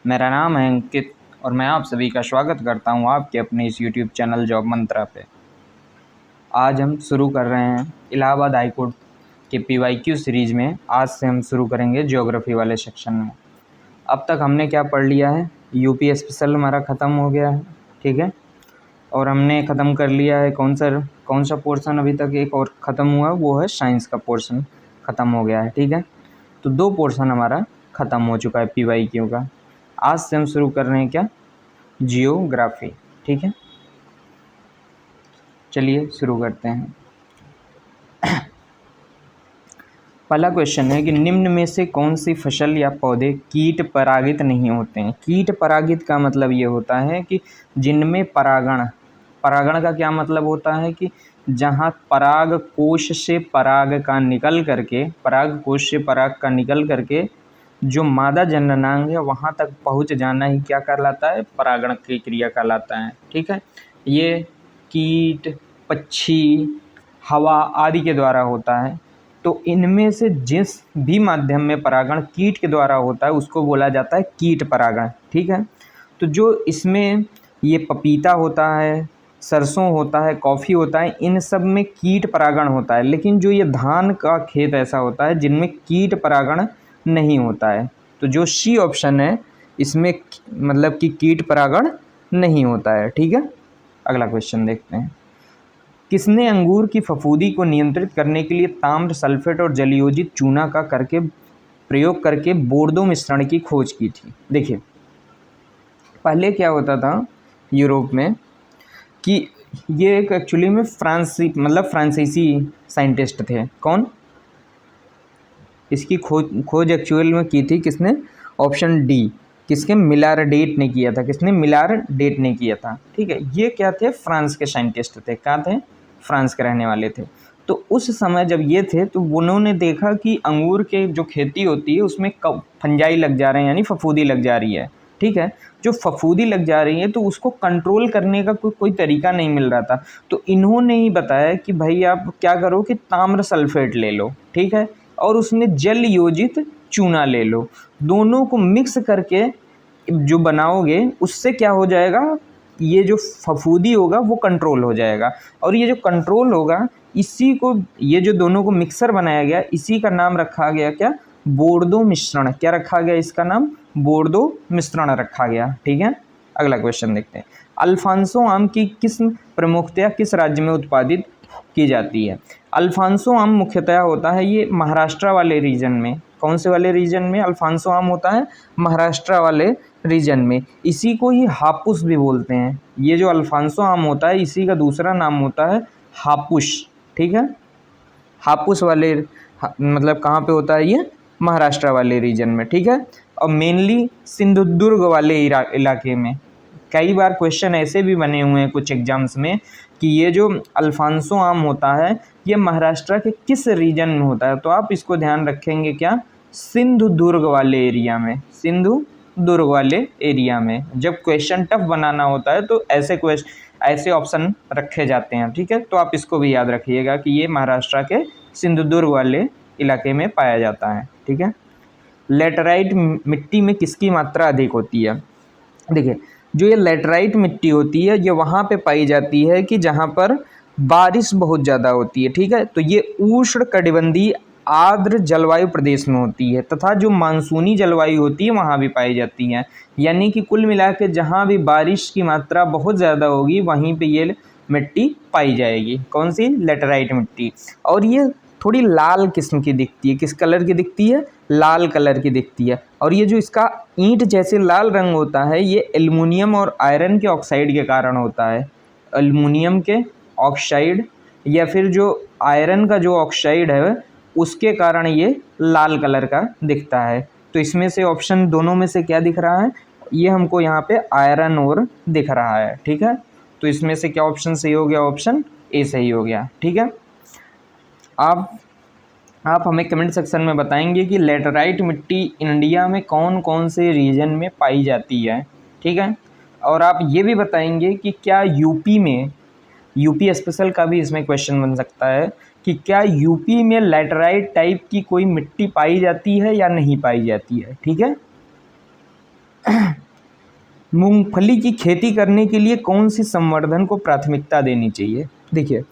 मेरा नाम है अंकित और मैं आप सभी का स्वागत करता हूं आपके अपने इस YouTube चैनल जॉब मंत्रा पे। आज हम शुरू कर रहे हैं इलाहाबाद हाई कोर्ट के PYQ सीरीज़ में। आज से हम शुरू करेंगे ज्योग्राफी वाले सेक्शन में। अब तक हमने क्या पढ़ लिया है, यूपी स्पेशल हमारा ख़त्म हो गया है, ठीक है। और हमने ख़त्म कर लिया है कौन सा पोर्शन अभी तक एक और ख़त्म हुआ, वो है साइंस का पोर्शन ख़त्म हो गया है, ठीक है। तो 2 पोर्शन हमारा ख़त्म हो चुका है PYQ का। आज से हम शुरू कर रहे हैं क्या, जियोग्राफी, ठीक है। चलिए शुरू करते हैं। पहला क्वेश्चन है कि निम्न में से कौन सी फसल या पौधे कीट परागित नहीं होते हैं। कीट परागित का मतलब ये होता है कि जिनमें परागण का क्या मतलब होता है कि जहाँ पराग कोश से पराग का निकल करके जो मादा जननांग है वहाँ तक पहुँच जाना ही क्या कहलाता है, परागण की क्रिया कहलाता है, ठीक है। ये कीट, पक्षी, हवा आदि के द्वारा होता है। तो इनमें से जिस भी माध्यम में परागण कीट के द्वारा होता है उसको बोला जाता है कीट परागण, ठीक है। तो जो इसमें ये पपीता होता है, सरसों होता है, कॉफ़ी होता है, इन सब में कीट परागण होता है। लेकिन जो ये धान का खेत ऐसा होता है जिनमें कीट परागण नहीं होता है। तो जो सी ऑप्शन है इसमें मतलब कि कीट परागण नहीं होता है, ठीक है। अगला क्वेश्चन देखते हैं। किसने अंगूर की फफूंदी को नियंत्रित करने के लिए ताम्र सल्फेट और जलयोजित चूना का प्रयोग करके बोर्डो मिश्रण की खोज की थी। देखिए पहले क्या होता था यूरोप में कि ये एक एक्चुअली में फ्रांसीसी साइंटिस्ट थे। कौन? इसकी खोज एक्चुअल में की थी किसने? ऑप्शन डी, किसके? मिलारडेट ने किया था। किसने? मिलारडेट ने किया था, ठीक है। ये क्या थे? फ्रांस के साइंटिस्ट थे। क्या थे? फ्रांस के रहने वाले थे। तो उस समय जब ये थे तो उन्होंने देखा कि अंगूर के जो खेती होती है उसमें फंजाई लग जा रहे हैं, यानी फफूंदी लग जा रही है, ठीक है। जो फफूंदी लग जा रही है तो उसको कंट्रोल करने का कोई तरीका नहीं मिल रहा था। तो इन्होंने ही बताया कि भाई आप क्या करो कि ताम्र सल्फेट ले लो, ठीक है, और उसमें जल योजित चूना ले लो। दोनों को मिक्स करके जो बनाओगे उससे क्या हो जाएगा, ये जो फफूंदी होगा वो कंट्रोल हो जाएगा। और ये जो कंट्रोल होगा इसी को, ये जो दोनों को मिक्सर बनाया गया इसी का नाम रखा गया क्या? बोर्डो मिश्रण। क्या रखा गया? इसका नाम बोर्डो मिश्रण रखा गया, ठीक है। अगला क्वेश्चन देखते हैं। अल्फांसो आम की किस्म प्रमुखतया किस राज्य में उत्पादित की जाती है? अल्फांसो आम मुख्यतया होता है ये महाराष्ट्र वाले रीजन में। कौन से वाले रीजन में अल्फांसो आम होता है? महाराष्ट्र वाले रीजन में। इसी को ही हापुस भी बोलते हैं। ये जो अल्फांसो आम होता है इसी का दूसरा नाम होता है हापुस, ठीक है। हापुस वाले मतलब कहाँ पे होता है ये? महाराष्ट्र वाले रीजन में, ठीक है। और मेनली सिंधुदुर्ग वाले इलाके में। कई बार क्वेश्चन ऐसे भी बने हुए हैं कुछ एग्जाम्स में कि ये जो अल्फांसो आम होता है ये महाराष्ट्र के किस रीजन में होता है। तो आप इसको ध्यान रखेंगे क्या? सिंधुदुर्ग वाले एरिया में। सिंधुदुर्ग वाले एरिया में जब क्वेश्चन टफ बनाना होता है तो ऐसे ऑप्शन रखे जाते हैं, ठीक है। तो आप इसको भी याद रखिएगा कि ये महाराष्ट्र के सिंधुदुर्ग वाले इलाके में पाया जाता है, ठीक है। लेटराइट मिट्टी में किसकी मात्रा अधिक होती है? देखिए जो ये लेटराइट मिट्टी होती है ये वहाँ पे पाई जाती है कि जहाँ पर बारिश बहुत ज़्यादा होती है, ठीक है। तो ये उष्ण कटिबंधीय आर्द्र जलवायु प्रदेश में होती है तथा जो मानसूनी जलवायु होती है वहाँ भी पाई जाती है। यानी कि कुल मिला के जहाँ भी बारिश की मात्रा बहुत ज़्यादा होगी वहीं पे ये मिट्टी पाई जाएगी। कौन सी? लेटराइट मिट्टी। और ये थोड़ी लाल किस्म की दिखती है। किस कलर की दिखती है? लाल कलर की दिखती है। और ये जो इसका ईंट जैसे लाल रंग होता है ये एल्युमिनियम और आयरन के ऑक्साइड के कारण होता है। एल्युमिनियम के ऑक्साइड या फिर जो आयरन का जो ऑक्साइड है उसके कारण ये लाल कलर का दिखता है। तो इसमें से ऑप्शन दोनों में से क्या दिख रहा है? ये हमको यहाँ पे आयरन और दिख रहा है, ठीक है। तो इसमें से क्या ऑप्शन सही हो गया? ऑप्शन ए सही हो गया, ठीक है। आप हमें कमेंट सेक्शन में बताएंगे कि लेटराइट मिट्टी इंडिया में कौन कौन से रीजन में पाई जाती है, ठीक है। और आप ये भी बताएंगे कि क्या यूपी स्पेशल का भी इसमें क्वेश्चन बन सकता है कि क्या यूपी में लेटराइट टाइप की कोई मिट्टी पाई जाती है या नहीं पाई जाती है, ठीक है। मूंगफली की खेती करने के लिए कौन सी संवर्धन को प्राथमिकता देनी चाहिए? देखिए,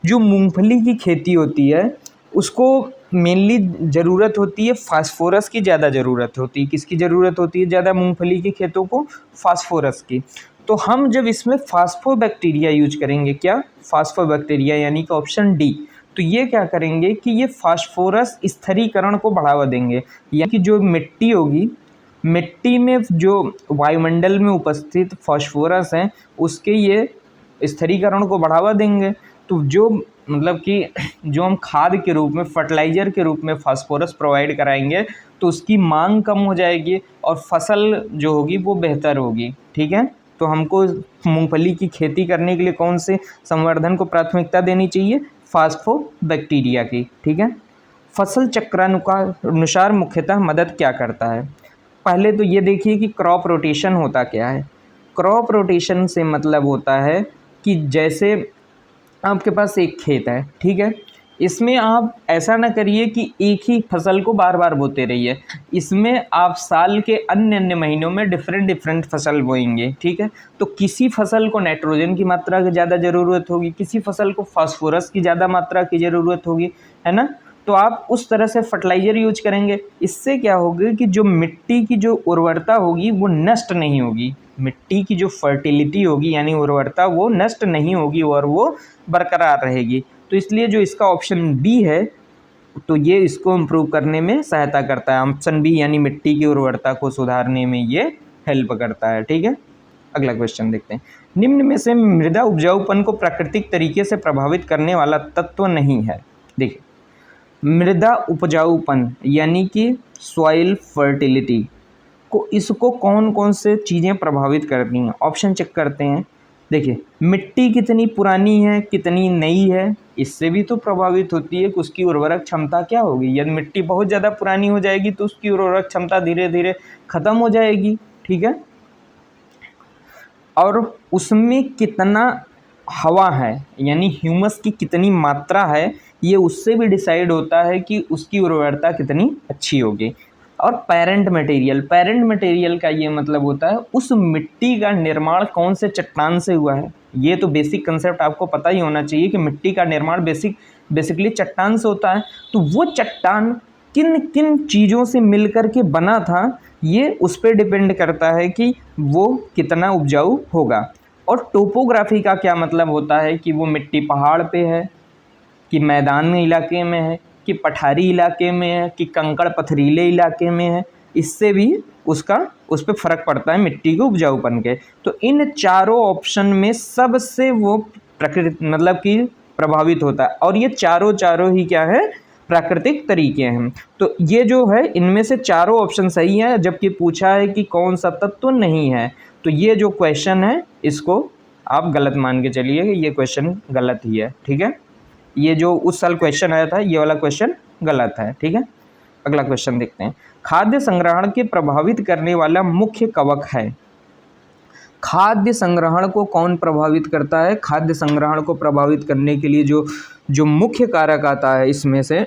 जो मूंगफली की खेती होती है उसको मेनली ज़रूरत होती है फास्फोरस की, ज़्यादा ज़रूरत होती है। किसकी ज़रूरत होती है ज़्यादा मूंगफली के खेतों को? फास्फोरस की। तो हम जब इसमें फास्फोबैक्टीरिया यूज करेंगे, क्या? फास्फोबैक्टीरिया, यानी कि ऑप्शन डी। तो ये क्या करेंगे कि ये फास्फोरस स्थिरीकरण को बढ़ावा देंगे, यानी कि जो मिट्टी होगी, मिट्टी में जो वायुमंडल में उपस्थित फास्फोरस हैं उसके ये स्थिरीकरण को बढ़ावा देंगे। तो जो मतलब कि जो हम खाद के रूप में, फर्टिलाइज़र के रूप में फास्फोरस प्रोवाइड कराएंगे तो उसकी मांग कम हो जाएगी और फसल जो होगी वो बेहतर होगी। ठीक है, तो हमको मूंगफली की खेती करने के लिए कौन से संवर्धन को प्राथमिकता देनी चाहिए? फास्फोबैक्टीरिया की। ठीक है, फसल चक्रानुसार मुख्यतः मदद क्या करता है? पहले तो ये देखिए कि क्रॉप रोटेशन होता क्या है। क्रॉप रोटेशन से मतलब होता है कि जैसे आपके पास एक खेत है, ठीक है, इसमें आप ऐसा ना करिए कि एक ही फसल को बार बार बोते रहिए। इसमें आप साल के अन्य अन्य महीनों में डिफरेंट फसल बोएंगे। ठीक है, तो किसी फसल को नाइट्रोजन की मात्रा की ज़्यादा ज़रूरत होगी, किसी फसल को फास्फोरस की ज़्यादा मात्रा की ज़रूरत होगी, है ना। तो आप उस तरह से फर्टिलाइज़र यूज करेंगे। इससे क्या होगा कि जो मिट्टी की जो उर्वरता होगी वो नष्ट नहीं होगी, मिट्टी की जो फर्टिलिटी होगी यानी उर्वरता वो नष्ट नहीं होगी और वो बरकरार रहेगी। तो इसलिए जो इसका ऑप्शन बी है तो ये इसको इम्प्रूव करने में सहायता करता है। ऑप्शन बी यानी मिट्टी की उर्वरता को सुधारने में ये हेल्प करता है। ठीक है, अगला क्वेश्चन देखते हैं। निम्न में से मृदा उपजाऊपन को प्राकृतिक तरीके से प्रभावित करने वाला तत्व नहीं है। देखिए, मृदा उपजाऊपन यानी कि सॉइल फर्टिलिटी को, इसको कौन कौन से चीज़ें प्रभावित करती हैं? ऑप्शन चेक करते हैं। देखिए, मिट्टी कितनी पुरानी है, कितनी नई है, इससे भी तो प्रभावित होती है कि उसकी उर्वरक क्षमता क्या होगी। यदि मिट्टी बहुत ज़्यादा पुरानी हो जाएगी तो उसकी उर्वरक क्षमता धीरे धीरे ख़त्म हो जाएगी। ठीक है, और उसमें कितना हवा है यानी ह्यूमस की कितनी मात्रा है, ये उससे भी डिसाइड होता है कि उसकी उर्वरता कितनी अच्छी होगी। और पेरेंट मटेरियल का ये मतलब होता है उस मिट्टी का निर्माण कौन से चट्टान से हुआ है। ये तो बेसिक कंसेप्ट आपको पता ही होना चाहिए कि मिट्टी का निर्माण बेसिकली चट्टान से होता है। तो वो चट्टान किन किन चीज़ों से मिलकर के बना था, ये उस पर डिपेंड करता है कि वो कितना उपजाऊ होगा। और टोपोग्राफी का क्या मतलब होता है कि वो मिट्टी पहाड़ पे है, कि मैदान इलाके में है, कि पठारी इलाके में है, कि कंकड़ पथरीले इलाके में है। इससे भी उस पर फ़र्क पड़ता है मिट्टी के उपजाऊपन के। तो इन चारों ऑप्शन में सबसे वो प्रकृति मतलब कि प्रभावित होता है, और ये चारों ही क्या है? प्राकृतिक तरीके हैं। तो ये जो है इनमें से चारों ऑप्शन सही है, जबकि पूछा है कि कौन सा तत्व नहीं है। तो ये जो क्वेश्चन है इसको आप गलत मान के चलिए, ये क्वेश्चन गलत ही है। ठीक है, ये जो उस साल क्वेश्चन आया था ये वाला क्वेश्चन गलत है। ठीक है, अगला क्वेश्चन देखते हैं। खाद्य संग्रहण के प्रभावित करने वाला मुख्य कवक है। खाद्य संग्रहण को कौन प्रभावित करता है? खाद्य संग्रहण को प्रभावित करने के लिए जो मुख्य कारक आता है इसमें से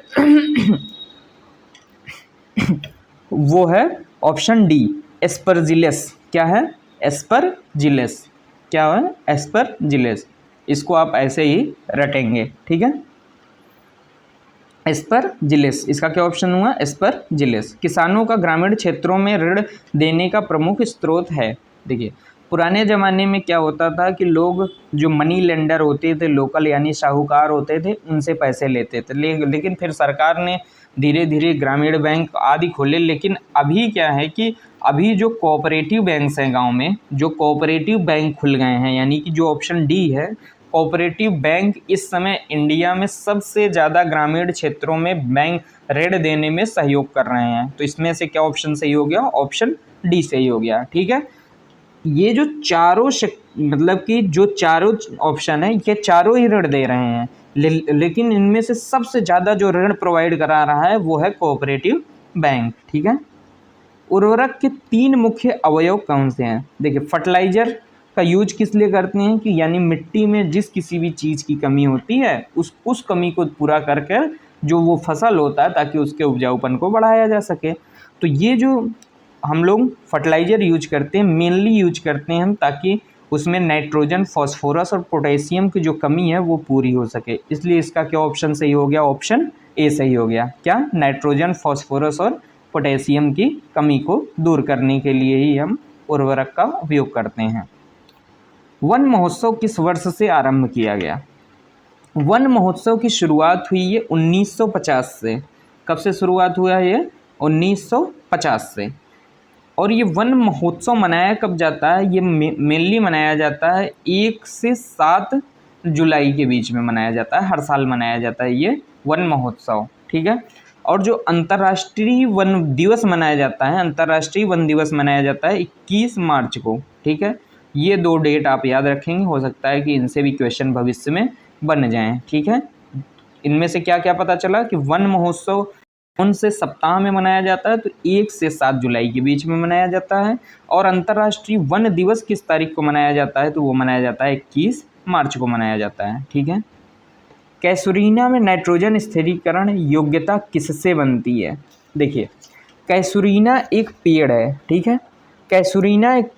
वो है ऑप्शन डी, एस्परजिलस। क्या है? एस्परजिलस। क्या है? एस्परजिलस। इसको आप ऐसे ही रटेंगे। ठीक है, एस्परजिलस, इसका क्या ऑप्शन हुआ? एस्परजिलस। किसानों का ग्रामीण क्षेत्रों में ऋण देने का प्रमुख स्रोत है। देखिए, पुराने ज़माने में क्या होता था कि लोग जो मनी लेंडर होते थे, लोकल यानी साहूकार होते थे, उनसे पैसे लेते थे। लेकिन फिर सरकार ने धीरे धीरे ग्रामीण बैंक आदि खोले। लेकिन अभी क्या है कि अभी जो कोऑपरेटिव बैंक्स हैं गांव में, जो कोऑपरेटिव बैंक खुल गए हैं, यानी कि जो ऑप्शन डी है, कोऑपरेटिव बैंक इस समय इंडिया में सबसे ज़्यादा ग्रामीण क्षेत्रों में बैंक ऋण देने में सहयोग कर रहे हैं। तो इसमें से क्या ऑप्शन सही हो गया? ऑप्शन डी सही हो गया। ठीक है, ये जो चारों मतलब कि जो चारों ऑप्शन है ये चारों ही ऋण दे रहे हैं, लेकिन इनमें से सबसे ज़्यादा जो ऋण प्रोवाइड करा रहा है वो है कोऑपरेटिव बैंक। ठीक है, उर्वरक के 3 मुख्य अवयव कौन से हैं? देखिए, फर्टिलाइजर का यूज किस लिए करते हैं कि यानी मिट्टी में जिस किसी भी चीज़ की कमी होती है उस कमी को पूरा करके जो वो फसल होता है ताकि उसके उपजाऊपन को बढ़ाया जा सके। तो ये जो हम लोग फर्टिलाइज़र यूज करते हैं, मेनली यूज करते हैं हम ताकि उसमें नाइट्रोजन, फॉस्फोरस और पोटेशियम की जो कमी है वो पूरी हो सके। इसलिए इसका क्या ऑप्शन सही हो गया? ऑप्शन ए सही हो गया। क्या? नाइट्रोजन, फॉस्फोरस और पोटेशियम की कमी को दूर करने के लिए ही हम उर्वरक का उपयोग करते हैं। वन महोत्सव किस वर्ष से आरंभ किया गया? वन महोत्सव की शुरुआत हुई है 1950 से। कब से शुरुआत हुआ है ये? 1950 से। और ये वन महोत्सव मनाया कब जाता है? ये मेनली मनाया जाता है 1 से 7 जुलाई के बीच में मनाया जाता है। हर साल मनाया जाता है ये वन महोत्सव, ठीक है। और जो अंतर्राष्ट्रीय वन दिवस मनाया जाता है, अंतर्राष्ट्रीय वन दिवस मनाया जाता है 21 मार्च को, ठीक है। ये 2 डेट आप याद रखेंगे, हो सकता है कि इनसे भी क्वेश्चन भविष्य में बन जाएं, ठीक है। इनमें से क्या क्या पता चला कि वन महोत्सव कौन से सप्ताह में मनाया जाता है? तो 1 से 7 जुलाई के बीच में मनाया जाता है। और अंतर्राष्ट्रीय वन दिवस किस तारीख को मनाया जाता है? तो वो मनाया जाता है 21 मार्च को मनाया जाता है, ठीक है। कैसुरीना में नाइट्रोजन स्थिरीकरण योग्यता किससे बनती है? देखिए, कैसुरीना एक पेड़ है, ठीक है। कैसुरीना एक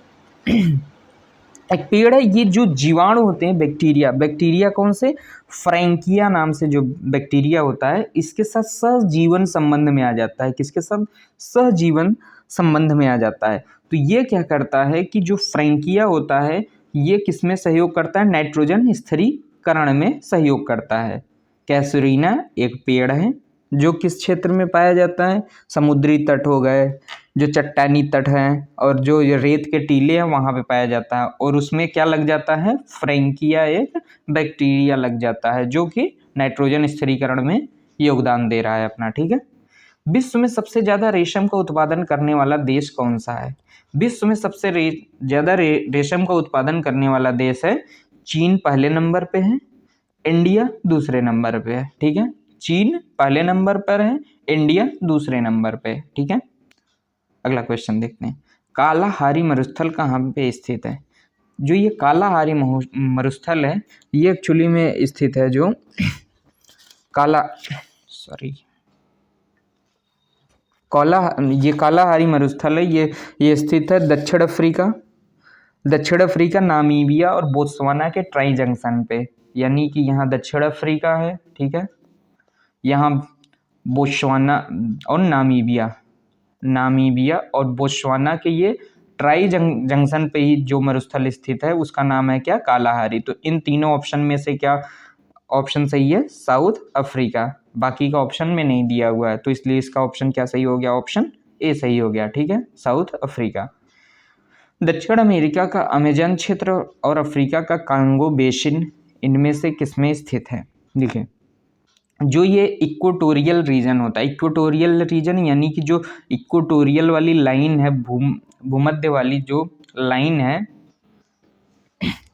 पेड़ है। ये जो जीवाणु होते हैं, बैक्टीरिया कौन से? फ्रैंकिया नाम से जो बैक्टीरिया होता है, इसके साथ सहजीवन संबंध में आ जाता है। किसके साथ? सहजीवन संबंध में आ जाता है। तो ये क्या करता है कि जो फ्रैंकिया होता है, ये किस में सहयोग करता है? नाइट्रोजन स्थिरीकरण में सहयोग करता है। कैसुरीना एक पेड़ है जो किस क्षेत्र में पाया जाता है? समुद्री तट हो गए, जो चट्टानी तट हैं और जो ये रेत के टीले हैं, वहाँ पे पाया जाता है। और उसमें क्या लग जाता है? फ्रैंकिया एक बैक्टीरिया लग जाता है जो कि नाइट्रोजन स्थिरीकरण में योगदान दे रहा है अपना, ठीक है। विश्व में सबसे ज़्यादा रेशम का उत्पादन करने वाला देश कौन सा है? विश्व में सबसे ज़्यादा रेशम का उत्पादन करने वाला देश है चीन, पहले नंबर पे है। इंडिया दूसरे नंबर पे है, ठीक है। चीन पहले नंबर पर है, इंडिया दूसरे नंबर पे, ठीक है। अगला क्वेश्चन देखते हैं। कालाहारी मरुस्थल कहाँ पे स्थित है? जो ये कालाहारी मरुस्थल है, ये एक्चुअली में स्थित है जो कालाहारी मरुस्थल है, ये स्थित है दक्षिण अफ्रीका, नामीबिया और बोत्सवाना के ट्राई जंक्शन पे। यानी कि यहाँ दक्षिण अफ्रीका है, ठीक है। यहाँ बोत्सवाना और नामीबिया और बोत्सवाना के ये ट्राई जंक्शन पे ही जो मरुस्थल स्थित है, उसका नाम है क्या? कालाहारी। तो इन तीनों ऑप्शन में से क्या ऑप्शन सही है? South Africa. बाकी का ऑप्शन में नहीं दिया हुआ है, तो इसलिए इसका ऑप्शन क्या सही हो गया? ऑप्शन ए सही हो गया, ठीक है, साउथ अफ्रीका। दक्षिण अमेरिका का अमेजन क्षेत्र और अफ्रीका का कांगो बेसिन, इनमें से किसमें स्थित है? देखिए, जो ये इक्वेटोरियल रीजन होता है, इक्वेटोरियल रीजन यानी कि जो इक्वेटोरियल वाली लाइन है, भूमध्य वाली जो लाइन है,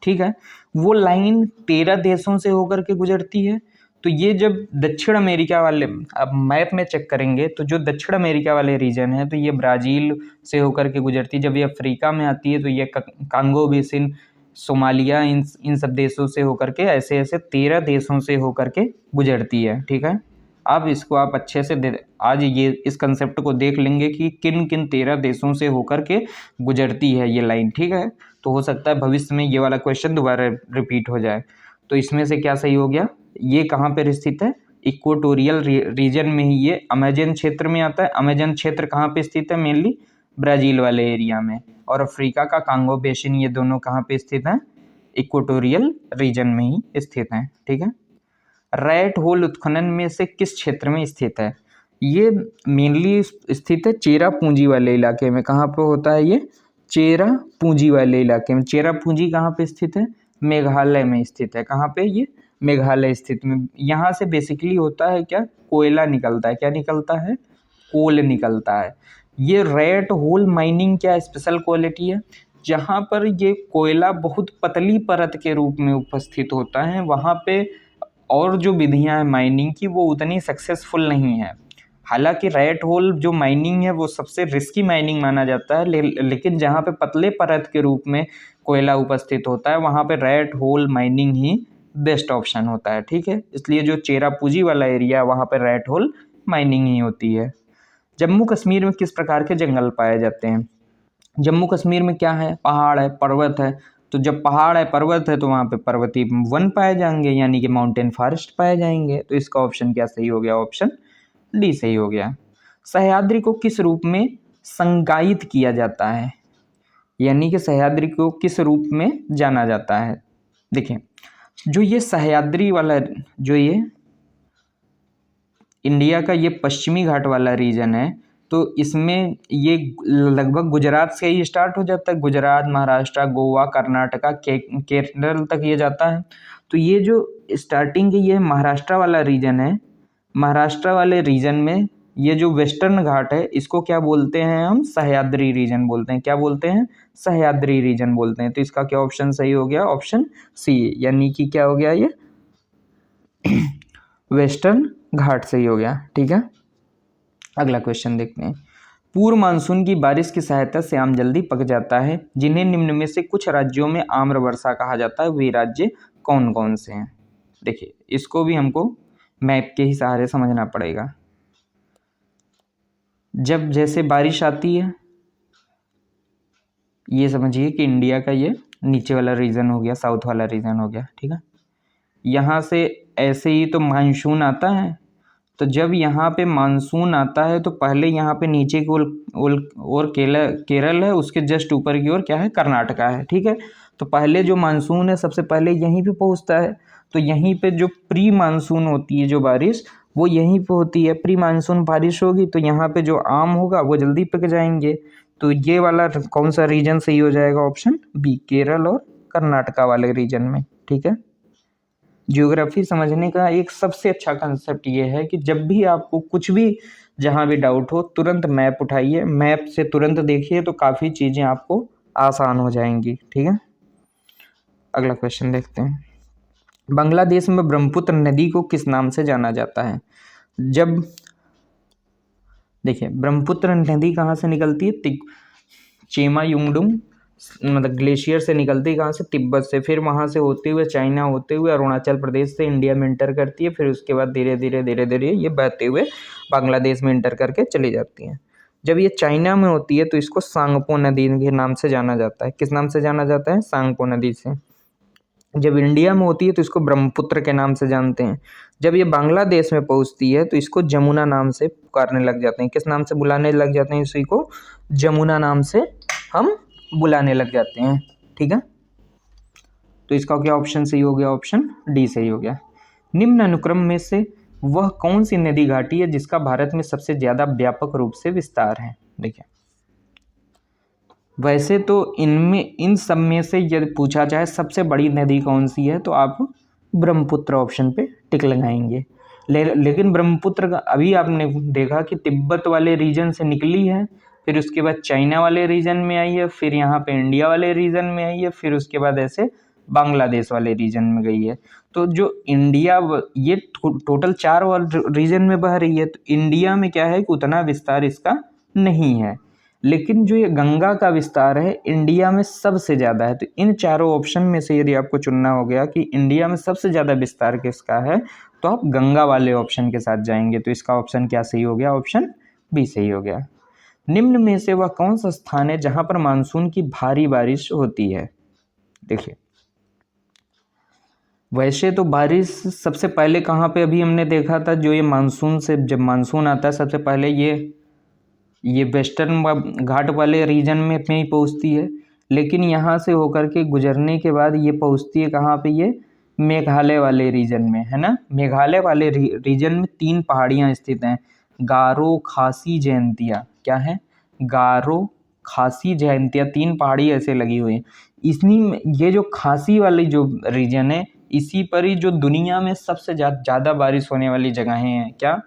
ठीक है, वो लाइन 13 देशों से होकर के गुजरती है। तो ये जब दक्षिण अमेरिका वाले, अब मैप में चेक करेंगे तो जो दक्षिण अमेरिका वाले रीजन है, तो ये ब्राज़ील से होकर के गुजरती है। जब ये अफ्रीका में आती है तो ये कांगो बेसिन, सोमालिया, इन सब देशों से होकर के ऐसे 13 देशों से होकर के गुजरती है, ठीक है। अब इसको आप अच्छे से आज ये इस कंसेप्ट को देख लेंगे कि किन किन 13 देशों से होकर के गुजरती है ये लाइन, ठीक है। तो हो सकता है भविष्य में ये वाला क्वेश्चन दोबारा रिपीट हो जाए। तो इसमें से क्या सही हो गया? ये कहाँ पर स्थित है? इक्वेटोरियल रीजन में ही ये अमेजन क्षेत्र में आता है। अमेजन क्षेत्र कहाँ पे स्थित है? मेनली ब्राज़ील वाले एरिया में। और अफ्रीका का कांगो बेसिन, ये दोनों कहाँ पे स्थित हैं? इक्वेटोरियल रीजन में ही स्थित हैं, ठीक है। रैट होल उत्खनन में से किस क्षेत्र में स्थित है? ये मेनली स्थित है चेरापूंजी वाले इलाके में। कहाँ पे होता है ये? चेरापूंजी वाले इलाके में। चेरापूंजी कहाँ पे स्थित है? मेघालय में स्थित है। कहाँ पे? ये मेघालय स्थित में। यहाँ से बेसिकली होता है क्या? कोयला निकलता है। क्या निकलता है? कोल निकलता है। ये रैट होल माइनिंग क्या स्पेशल क्वालिटी है? जहाँ पर ये कोयला बहुत पतली परत के रूप में उपस्थित होता है, वहाँ पे और जो विधियाँ हैं माइनिंग की, वो उतनी सक्सेसफुल नहीं है। हालांकि रैट होल जो माइनिंग है वो सबसे रिस्की माइनिंग माना जाता है, लेकिन जहाँ पे पतले परत के रूप में कोयला उपस्थित होता है, वहाँ पे रैट होल माइनिंग ही बेस्ट ऑप्शन होता है, ठीक है। इसलिए जो चेरापूंजी वाला एरिया है, वहाँ पे रैट होल माइनिंग ही होती है। जम्मू कश्मीर में किस प्रकार के जंगल पाए जाते हैं? जम्मू कश्मीर में क्या है? पहाड़ है, पर्वत है। तो जब पहाड़ है, पर्वत है, तो वहाँ पे पर्वतीय वन पाए जाएंगे, यानी कि माउंटेन फॉरेस्ट पाए जाएंगे। तो इसका ऑप्शन क्या सही हो गया? ऑप्शन डी सही हो गया। सह्याद्री को किस रूप में संगायित किया जाता है? यानी कि सह्याद्री को किस रूप में जाना जाता है? देखिए, जो ये सह्याद्री वाला, जो ये इंडिया का ये पश्चिमी घाट वाला रीजन है, तो इसमें ये लगभग गुजरात से ही स्टार्ट हो जाता है। गुजरात, महाराष्ट्र, गोवा, कर्नाटका, केरल तक ये जाता है। तो ये जो स्टार्टिंग की ये महाराष्ट्र वाला रीजन है, महाराष्ट्र वाले रीजन में ये जो वेस्टर्न घाट है, इसको क्या बोलते हैं? हम सह्याद्री रीजन बोलते हैं। क्या बोलते हैं? सह्याद्री रीजन बोलते हैं। तो इसका क्या ऑप्शन सही हो गया? ऑप्शन सी, यानी कि क्या हो गया? ये वेस्टर्न घाट सही हो गया। ठीक है, अगला क्वेश्चन देखते हैं। पूर्व मानसून की बारिश की सहायता से आम जल्दी पक जाता है, जिन्हें निम्न में से कुछ राज्यों में आम्र वर्षा कहा जाता है, वे राज्य कौन कौन से हैं? देखिए, इसको भी हमको मैप के ही सहारे समझना पड़ेगा। जब जैसे बारिश आती है, ये समझिए कि इंडिया का ये नीचे वाला रीजन हो गया, साउथ वाला रीजन हो गया। ठीक है, यहाँ से ऐसे ही तो मानसून आता है। तो जब यहाँ पे मानसून आता है, तो पहले यहाँ पे नीचे की ओर केरल है, उसके जस्ट ऊपर की ओर क्या है? कर्नाटका है। ठीक है, तो पहले जो मानसून है सबसे पहले यहीं पे पहुँचता है। तो यहीं पे जो प्री मानसून होती है जो बारिश, वो यहीं पे होती है। प्री मानसून बारिश होगी तो यहाँ पे जो आम होगा वो जल्दी पक जाएंगे। तो ये वाला कौन सा रीजन सही हो जाएगा? ऑप्शन बी, केरल और कर्नाटका वाले रीजन में। ठीक है, ज्योग्राफी समझने का एक सबसे अच्छा कंसेप्ट ये है कि जब भी आपको कुछ भी जहाँ भी डाउट हो, तुरंत मैप उठाइए, मैप से तुरंत देखिए, तो काफ़ी चीज़ें आपको आसान हो जाएंगी। ठीक है, अगला क्वेश्चन देखते हैं। बांग्लादेश में ब्रह्मपुत्र नदी को किस नाम से जाना जाता है? जब देखिए, ब्रह्मपुत्र नदी कहाँ से निकलती है? चेमा युंगडुंग मतलब ग्लेशियर से निकलती है। कहाँ से? तिब्बत से। फिर वहाँ से होते हुए चाइना होते हुए अरुणाचल प्रदेश से इंडिया में इंटर करती है। फिर उसके बाद धीरे धीरे ये बहते हुए बांग्लादेश में इंटर करके चली जाती हैं। जब ये चाइना में होती है तो इसको सांगपो नदी के नाम से जाना जाता है। किस नाम से जाना जाता है? सांगपो नदी से। जब इंडिया में होती है तो इसको ब्रह्मपुत्र के नाम से जानते हैं। जब ये बांग्लादेश में पहुंचती है तो इसको जमुना नाम से पुकारने लग जाते हैं। किस नाम से बुलाने लग जाते हैं? इसी को जमुना नाम से हम बुलाने लग जाते हैं। ठीक है, तो इसका क्या ऑप्शन सही हो गया? ऑप्शन डी सही हो गया। निम्न अनुक्रम में से वह कौन सी नदी घाटी है जिसका भारत में सबसे ज्यादा व्यापक रूप से विस्तार है? देखिए, वैसे तो इनमें इन सब में से यदि पूछा जाए सबसे बड़ी नदी कौन सी है, तो आप ब्रह्मपुत्र ऑप्शन पे टिक लगाएंगे। लेकिन ब्रह्मपुत्र का अभी आपने देखा कि तिब्बत वाले रीजन से निकली है, फिर उसके बाद चाइना वाले रीजन में आई है, फिर यहाँ पे इंडिया वाले रीजन में आई है, फिर उसके बाद ऐसे बांग्लादेश वाले रीजन में गई है। तो जो इंडिया ये टोटल 4 रीजन में बह रही है, तो इंडिया में क्या है कि उतना विस्तार इसका नहीं है। लेकिन जो ये गंगा का विस्तार है इंडिया में सबसे ज़्यादा है। तो इन चारों ऑप्शन में से यदि आपको चुनना हो गया कि इंडिया में सबसे ज़्यादा विस्तार किसका है, तो आप गंगा वाले ऑप्शन के साथ जाएंगे। तो इसका ऑप्शन क्या सही हो गया? ऑप्शन बी सही हो गया। निम्न में से वह कौन सा स्थान है जहां पर मानसून की भारी बारिश होती है? देखिए, वैसे तो बारिश सबसे पहले कहाँ पे अभी हमने देखा था, जो ये मानसून से जब मानसून आता है सबसे पहले ये वेस्टर्न घाट वाले रीजन में ही पहुँचती है। लेकिन यहाँ से होकर के गुजरने के बाद ये पहुँचती है कहाँ पे? ये मेघालय वाले रीजन में, है ना। मेघालय वाले रीजन में 3 पहाड़ियाँ स्थित हैं, गारो, खासी, जयंतिया। क्या है? गारो, खासी, जयंतिया, 3 पहाड़ी ऐसे लगी हुई हैं। इतनी ये जो खासी वाली जो रीजन है, इसी पर ही जो दुनिया में सबसे ज़्यादा बारिश होने वाली जगहें हैं, क्या?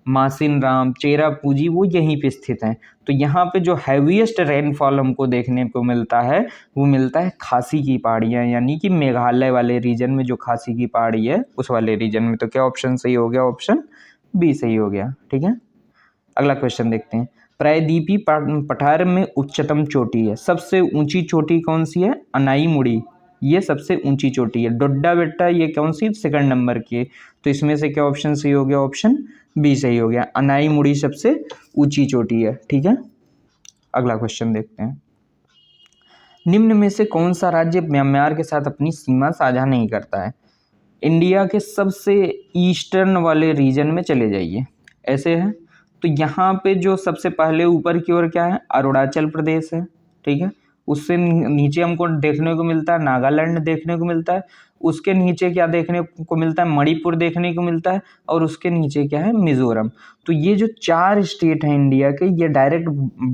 मासिन राम, चेरापूंजी, वो यहीं पे स्थित हैं। तो यहाँ पे जो हैवीएस्ट रेनफॉल हमको देखने को मिलता है वो मिलता है खासी की पहाड़ियाँ, यानी कि मेघालय वाले रीजन में जो खासी की पहाड़ी है उस वाले रीजन में। तो क्या ऑप्शन सही हो गया? ऑप्शन बी सही हो गया। ठीक है, अगला क्वेश्चन देखते हैं। प्रायद्वीपीय पठार में उच्चतम चोटी है, सबसे ऊंची चोटी कौन सी है? अनाई मुड़ी, ये सबसे ऊंची चोटी है। डोडा बेट्टा ये कौन सी, सेकंड नंबर की है। तो इसमें से क्या ऑप्शन सही हो गया, ऑप्शन बी सही हो गया। अनाई मुड़ी सबसे ऊंची चोटी है। ठीक है, अगला क्वेश्चन देखते हैं। निम्न में से कौन सा राज्य म्यांमार के साथ अपनी सीमा साझा नहीं करता है। इंडिया के सबसे ईस्टर्न वाले रीजन में चले जाइए, ऐसे है। तो यहाँ पे जो सबसे पहले ऊपर की ओर क्या है, अरुणाचल प्रदेश है। ठीक है, उससे नीचे हमको देखने को मिलता है नागालैंड देखने को मिलता है। उसके नीचे क्या देखने को मिलता है, मणिपुर देखने को मिलता है। और उसके नीचे क्या है, मिजोरम। तो ये जो 4 स्टेट हैं इंडिया के, ये डायरेक्ट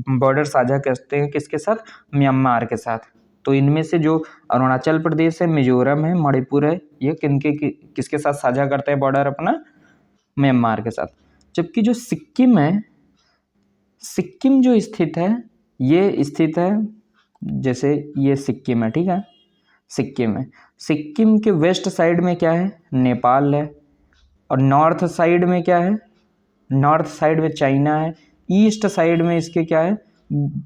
बॉर्डर साझा करते हैं किसके साथ, म्यांमार के साथ। तो इनमें से जो अरुणाचल प्रदेश है, मिजोरम है, मणिपुर है, ये किसके साथ साझा करते हैं बॉर्डर अपना, म्यांमार के साथ। जबकि जो सिक्किम है, सिक्किम जो स्थित है, ये स्थित है, जैसे ये सिक्किम है, ठीक है, सिक्किम है। सिक्किम के वेस्ट साइड में क्या है, नेपाल है। और नॉर्थ साइड में क्या है, नॉर्थ साइड में चाइना है। ईस्ट साइड में इसके क्या है,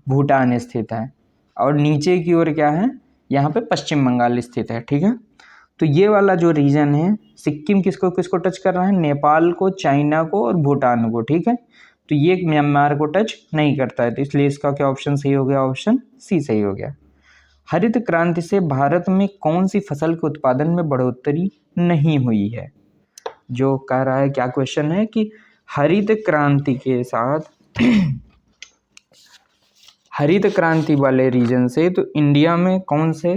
भूटान स्थित है। और नीचे की ओर क्या है, यहाँ पे पश्चिम बंगाल स्थित है। ठीक है, तो ये वाला जो रीजन है, सिक्किम किसको किसको टच कर रहा है, नेपाल को, चाइना को और भूटान को। ठीक है, तो ये म्यांमार को टच नहीं करता है। तो इसलिए इसका क्या ऑप्शन सही हो गया, ऑप्शन सी सही हो गया। हरित क्रांति से भारत में कौन सी फसल के उत्पादन में बढ़ोतरी नहीं हुई है। जो कह रहा है, क्या क्वेश्चन है कि हरित क्रांति के साथ हरित क्रांति वाले रीजन से तो इंडिया में कौन से